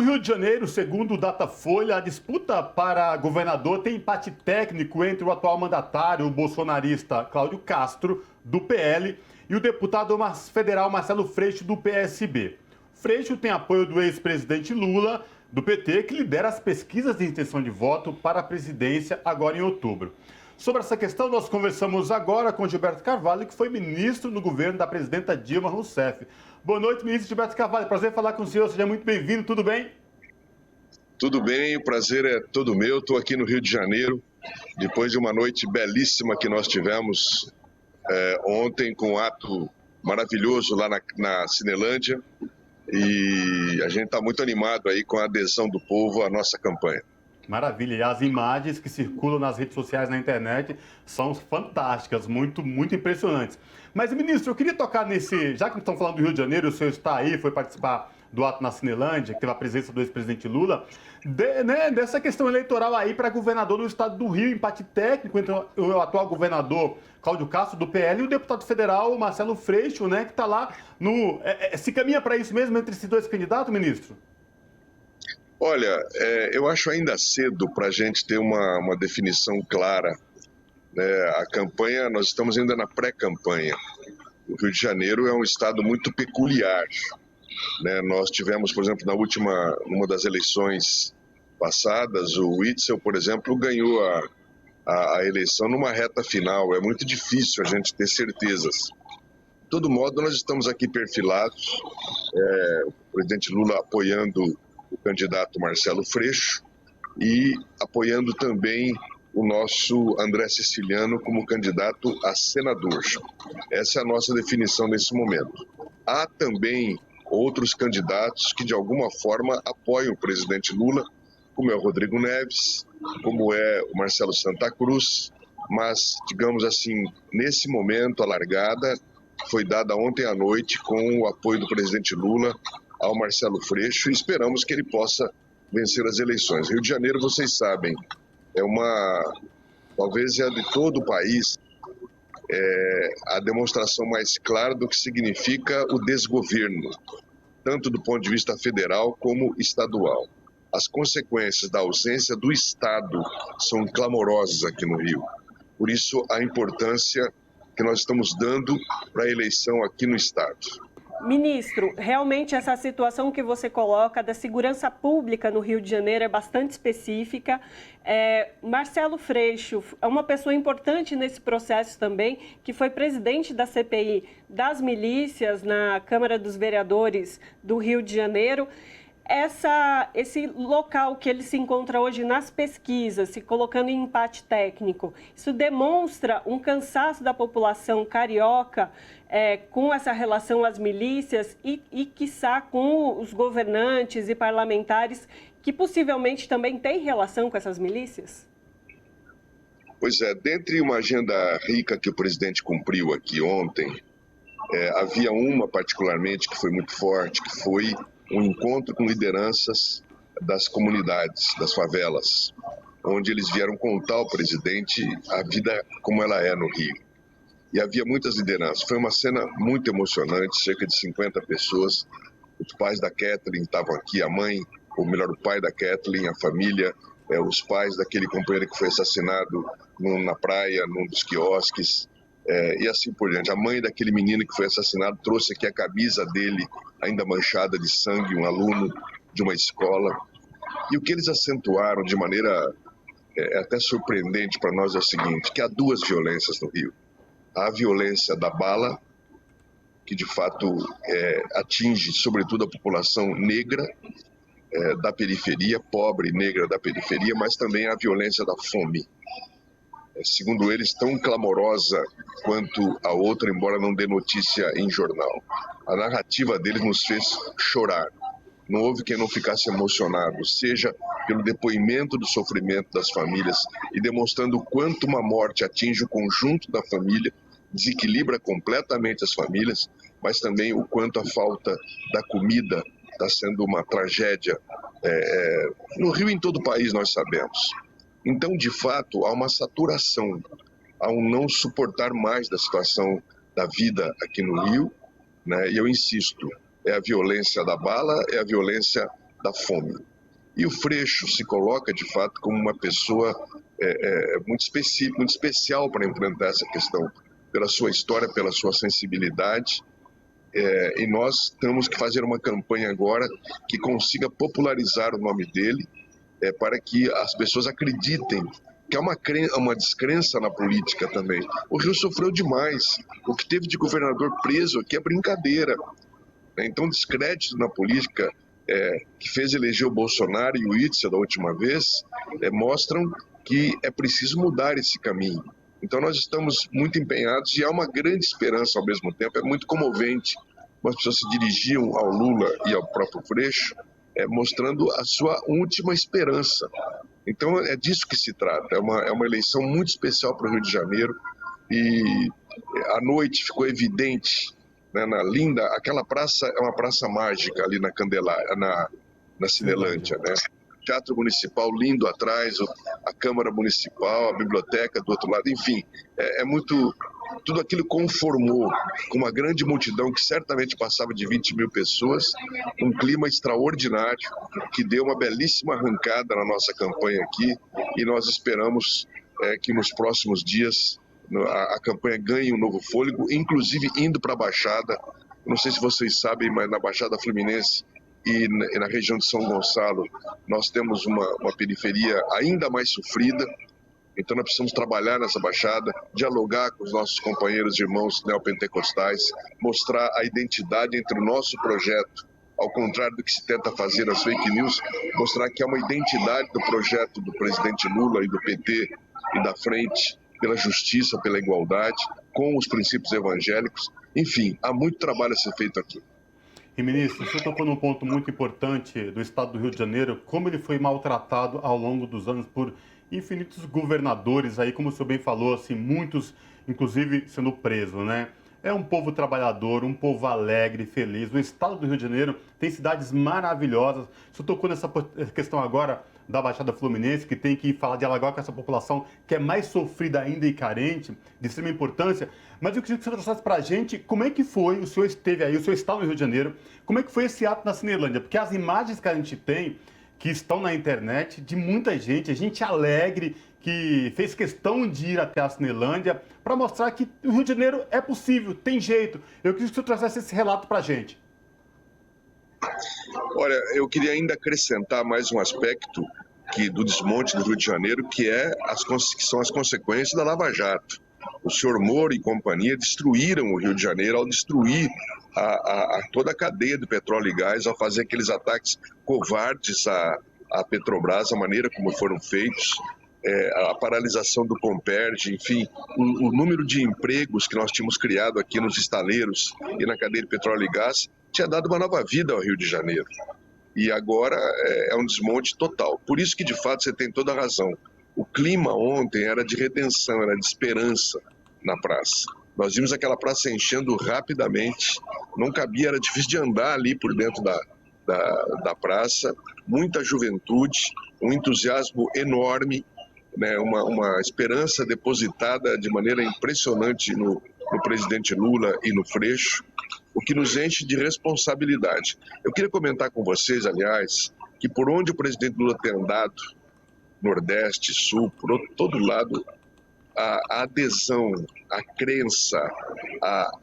No Rio de Janeiro, segundo o Datafolha, a disputa para governador tem empate técnico entre o atual mandatário, o bolsonarista Cláudio Castro, do PL, e o deputado federal Marcelo Freixo, do PSB. Freixo tem apoio do ex-presidente Lula, do PT, que lidera as pesquisas de intenção de voto para a presidência agora em outubro. Sobre essa questão, nós conversamos agora com Gilberto Carvalho, que foi ministro no governo da presidenta Dilma Rousseff. Boa noite, ministro Gilberto Carvalho. Prazer falar com o senhor. Seja muito bem-vindo. Tudo bem? Tudo bem, o prazer é todo meu. Estou aqui no Rio de Janeiro, depois de uma noite belíssima que nós tivemos ontem, com um ato maravilhoso lá na Cinelândia. E a gente está muito animado aí com a adesão do povo à nossa campanha. Maravilha. E as imagens que circulam nas redes sociais, na internet, são fantásticas, muito impressionantes. Mas, ministro, eu queria tocar nesse... Já que estamos falando do Rio de Janeiro, o senhor está aí, foi participar do ato na Cinelândia, que teve a presença do ex-presidente Lula, dessa questão eleitoral aí para governador do estado do Rio, empate técnico entre o atual governador Cláudio Castro, do PL, e o deputado federal Marcelo Freixo, né, que está lá no... se caminha para isso mesmo entre esses dois candidatos, ministro? Olha, eu acho ainda cedo para a gente ter uma definição clara. A campanha, nós estamos ainda na pré-campanha. O Rio de Janeiro é um estado muito peculiar. Nós tivemos, por exemplo, numa das eleições passadas, o Witzel, por exemplo, ganhou a eleição numa reta final. É muito difícil a gente ter certezas. De todo modo, nós estamos aqui perfilados, o presidente Lula apoiando o candidato Marcelo Freixo e apoiando também o nosso André Siciliano como candidato a senador. Essa é a nossa definição nesse momento. Há também outros candidatos que de alguma forma apoiam o presidente Lula, como é o Rodrigo Neves, como é o Marcelo Santa Cruz, mas, digamos assim, nesse momento a largada foi dada ontem à noite com o apoio do presidente Lula ao Marcelo Freixo e esperamos que ele possa vencer as eleições. Rio de Janeiro, vocês sabem, talvez é de todo o país, a demonstração mais clara do que significa o desgoverno, tanto do ponto de vista federal como estadual. As consequências da ausência do Estado são clamorosas aqui no Rio. Por isso, a importância que nós estamos dando para a eleição aqui no Estado. Ministro, realmente essa situação que você coloca da segurança pública no Rio de Janeiro é bastante específica. Marcelo Freixo é uma pessoa importante nesse processo também, que foi presidente da CPI das milícias na Câmara dos Vereadores do Rio de Janeiro. Esse local que ele se encontra hoje nas pesquisas, se colocando em empate técnico, isso demonstra um cansaço da população carioca com essa relação às milícias e quiçá, com os governantes e parlamentares que possivelmente também têm relação com essas milícias? Pois é, dentre uma agenda rica que o presidente cumpriu aqui ontem, havia uma particularmente que foi muito forte, que foi um encontro com lideranças das comunidades, das favelas, onde eles vieram contar ao presidente a vida como ela é no Rio. E havia muitas lideranças. Foi uma cena muito emocionante, cerca de 50 pessoas. Os pais da Kathleen estavam aqui, a mãe, ou melhor, o pai da Kathleen, a família, os pais daquele companheiro que foi assassinado na praia, num dos quiosques, e assim por diante. A mãe daquele menino que foi assassinado trouxe aqui a camisa dele, ainda manchada de sangue, um aluno de uma escola. E o que eles acentuaram de maneira até surpreendente para nós é o seguinte, que há duas violências no Rio. Há a violência da bala, que de fato atinge sobretudo a população negra da periferia, pobre e negra da periferia, mas também a violência da fome. Segundo eles, tão clamorosa quanto a outra, embora não dê notícia em jornal. A narrativa deles nos fez chorar. Não houve quem não ficasse emocionado, seja pelo depoimento do sofrimento das famílias e demonstrando o quanto uma morte atinge o conjunto da família, desequilibra completamente as famílias, mas também o quanto a falta da comida está sendo uma tragédia. No Rio e em todo o país nós sabemos. Então, de fato, há uma saturação, há um não suportar mais da situação da vida aqui no Rio, né? E eu insisto, é a violência da bala, é a violência da fome. E o Freixo se coloca, de fato, como uma pessoa muito especial para enfrentar essa questão, pela sua história, pela sua sensibilidade. E nós temos que fazer uma campanha agora que consiga popularizar o nome dele, para que as pessoas acreditem que há uma descrença na política também. O Rio sofreu demais. O que teve de governador preso aqui é brincadeira. Então, descrédito na política que fez eleger o Bolsonaro e o Itzel da última vez mostram que é preciso mudar esse caminho. Então, nós estamos muito empenhados e há uma grande esperança ao mesmo tempo. É muito comovente. As pessoas se dirigiam ao Lula e ao próprio Freixo, mostrando a sua última esperança. Então, é disso que se trata. É uma eleição muito especial para o Rio de Janeiro. E à noite ficou evidente, né, aquela praça é uma praça mágica ali na Candelária, na Cinelândia, né? Teatro Municipal lindo atrás, a Câmara Municipal, a biblioteca do outro lado, enfim, tudo aquilo conformou com uma grande multidão que certamente passava de 20 mil pessoas, um clima extraordinário que deu uma belíssima arrancada na nossa campanha aqui, e nós esperamos que nos próximos dias a campanha ganhe um novo fôlego, inclusive indo para a Baixada. Não sei se vocês sabem, mas na Baixada Fluminense e na região de São Gonçalo nós temos uma periferia ainda mais sofrida. Então nós precisamos trabalhar nessa Baixada, dialogar com os nossos companheiros e irmãos neopentecostais, mostrar a identidade entre o nosso projeto, ao contrário do que se tenta fazer nas fake news, mostrar que há uma identidade do projeto do presidente Lula e do PT e da Frente pela Justiça, pela Igualdade, com os princípios evangélicos. Enfim, há muito trabalho a ser feito aqui. E, ministro, você tocou num ponto muito importante do estado do Rio de Janeiro, como ele foi maltratado ao longo dos anos por infinitos governadores aí, como o senhor bem falou, assim, muitos, inclusive, sendo presos, né? É um povo trabalhador, um povo alegre, feliz. O estado do Rio de Janeiro tem cidades maravilhosas. O senhor tocou nessa questão agora da Baixada Fluminense, que tem que falar, dialogar com essa população que é mais sofrida ainda e carente, de extrema importância. Mas eu queria que o senhor trouxesse para a gente como é que foi, o senhor esteve aí, o senhor está no Rio de Janeiro, como é que foi esse ato na Cinelândia? Porque as imagens que a gente tem, que estão na internet, de muita gente alegre, que fez questão de ir até a Cinelândia para mostrar que o Rio de Janeiro é possível, tem jeito. Eu queria que o senhor trouxesse esse relato para a gente. Olha, eu queria ainda acrescentar mais um aspecto do desmonte do Rio de Janeiro, que são as consequências da Lava Jato. O senhor Moro e companhia destruíram o Rio de Janeiro ao destruir toda a cadeia do petróleo e gás, ao fazer aqueles ataques covardes à Petrobras, a maneira como foram feitos, a paralisação do Comperj, enfim, o número de empregos que nós tínhamos criado aqui nos estaleiros e na cadeia de petróleo e gás tinha dado uma nova vida ao Rio de Janeiro. E agora é um desmonte total. Por isso que, de fato, você tem toda a razão. O clima ontem era de redenção, era de esperança na praça. Nós vimos aquela praça enchendo rapidamente, não cabia, era difícil de andar ali por dentro da praça, muita juventude, um entusiasmo enorme, né, uma esperança depositada de maneira impressionante no presidente Lula e no Freixo, o que nos enche de responsabilidade. Eu queria comentar com vocês, aliás, que por onde o presidente Lula tem andado, Nordeste, Sul, por todo lado, a adesão, a crença,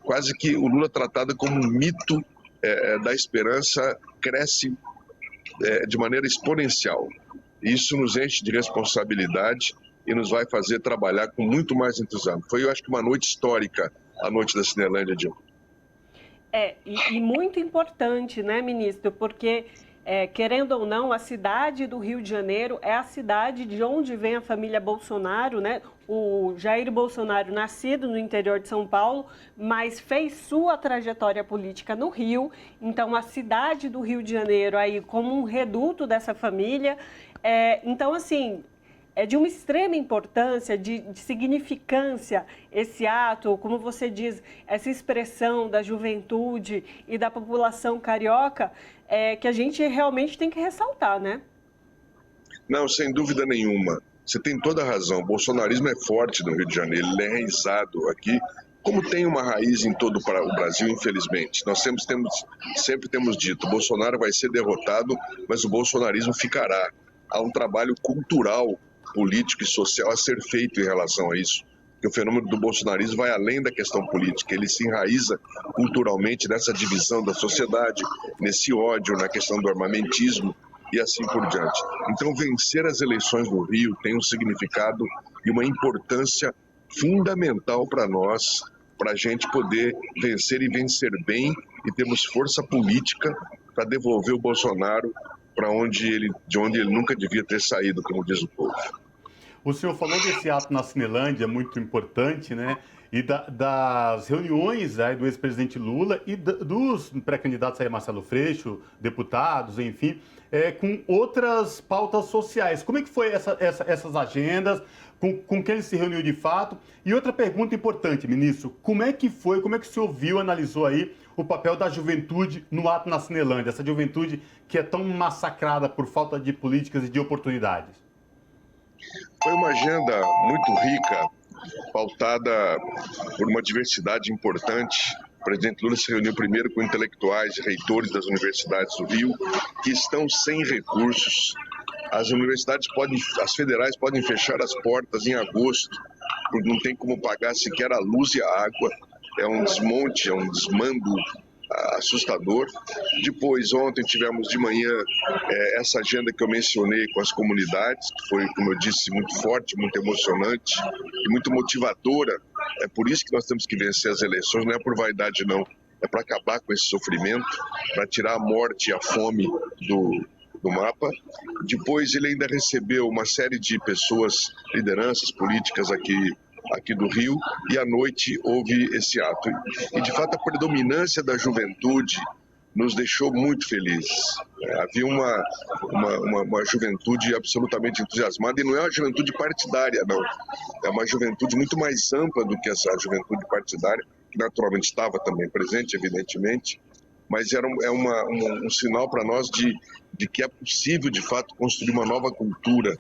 quase que o Lula tratado como um mito da esperança, cresce de maneira exponencial. Isso nos enche de responsabilidade e nos vai fazer trabalhar com muito mais entusiasmo. Foi, eu acho que, uma noite histórica, a noite da Cinelândia de ontem. E muito importante, né, ministro? Porque, querendo ou não, a cidade do Rio de Janeiro é a cidade de onde vem a família Bolsonaro, né? O Jair Bolsonaro, nascido no interior de São Paulo, mas fez sua trajetória política no Rio. Então, a cidade do Rio de Janeiro, aí, como um reduto dessa família. Então, assim, é de uma extrema importância, de significância esse ato, como você diz, essa expressão da juventude e da população carioca, que a gente realmente tem que ressaltar, né? Não, sem dúvida nenhuma. Você tem toda a razão. O bolsonarismo é forte no Rio de Janeiro, ele é enraizado aqui como tem uma raiz em todo o Brasil, infelizmente. Nós sempre temos dito, Bolsonaro vai ser derrotado, mas o bolsonarismo ficará. Há um trabalho cultural, político e social a ser feito em relação a isso. Que o fenômeno do bolsonarismo vai além da questão política, ele se enraiza culturalmente nessa divisão da sociedade, nesse ódio, na questão do armamentismo e assim por diante. Então, vencer as eleições no Rio tem um significado e uma importância fundamental para nós, para a gente poder vencer e vencer bem e termos força política para devolver o Bolsonaro para de onde ele nunca devia ter saído, como diz o povo. O senhor falou desse ato na Cinelândia, muito importante, né? E das reuniões do ex-presidente Lula e dos pré-candidatos aí, Marcelo Freixo, deputados, enfim, com outras pautas sociais. Como é que foi essas agendas? Com quem ele se reuniu de fato? E outra pergunta importante, ministro, como é que o senhor viu, analisou aí o papel da juventude no ato na Cinelândia, essa juventude que é tão massacrada por falta de políticas e de oportunidades? Foi uma agenda muito rica, pautada por uma diversidade importante. O presidente Lula se reuniu primeiro com intelectuais e reitores das universidades do Rio, que estão sem recursos. As universidades as federais podem fechar as portas em agosto, porque não tem como pagar sequer a luz e a água. É um desmonte, é um desmando assustador. Depois, ontem tivemos de manhã essa agenda que eu mencionei com as comunidades, que foi, como eu disse, muito forte, muito emocionante e muito motivadora. É por isso que nós temos que vencer as eleições, não é por vaidade não, é para acabar com esse sofrimento, para tirar a morte e a fome do mapa. Depois ele ainda recebeu uma série de pessoas, lideranças políticas aqui do Rio, e à noite houve esse ato. E, de fato, a predominância da juventude nos deixou muito felizes. Havia uma juventude absolutamente entusiasmada, e não é uma juventude partidária, não. É uma juventude muito mais ampla do que essa juventude partidária, que naturalmente estava também presente, evidentemente, mas é um sinal para nós de que é possível, de fato, construir uma nova cultura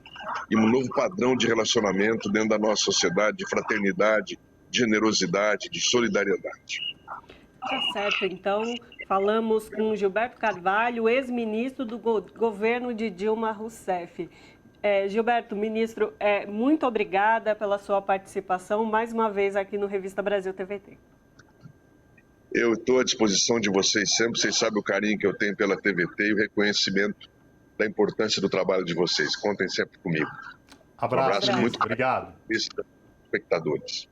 e um novo padrão de relacionamento dentro da nossa sociedade, de fraternidade, de generosidade, de solidariedade. Tá certo, então falamos com Gilberto Carvalho, ex-ministro do governo de Dilma Rousseff. Gilberto, ministro, muito obrigada pela sua participação mais uma vez aqui no Revista Brasil TVT. Eu estou à disposição de vocês sempre, vocês sabem o carinho que eu tenho pela TVT e o reconhecimento da importância do trabalho de vocês. Contem sempre comigo. Abraço, muito obrigado. Espectadores.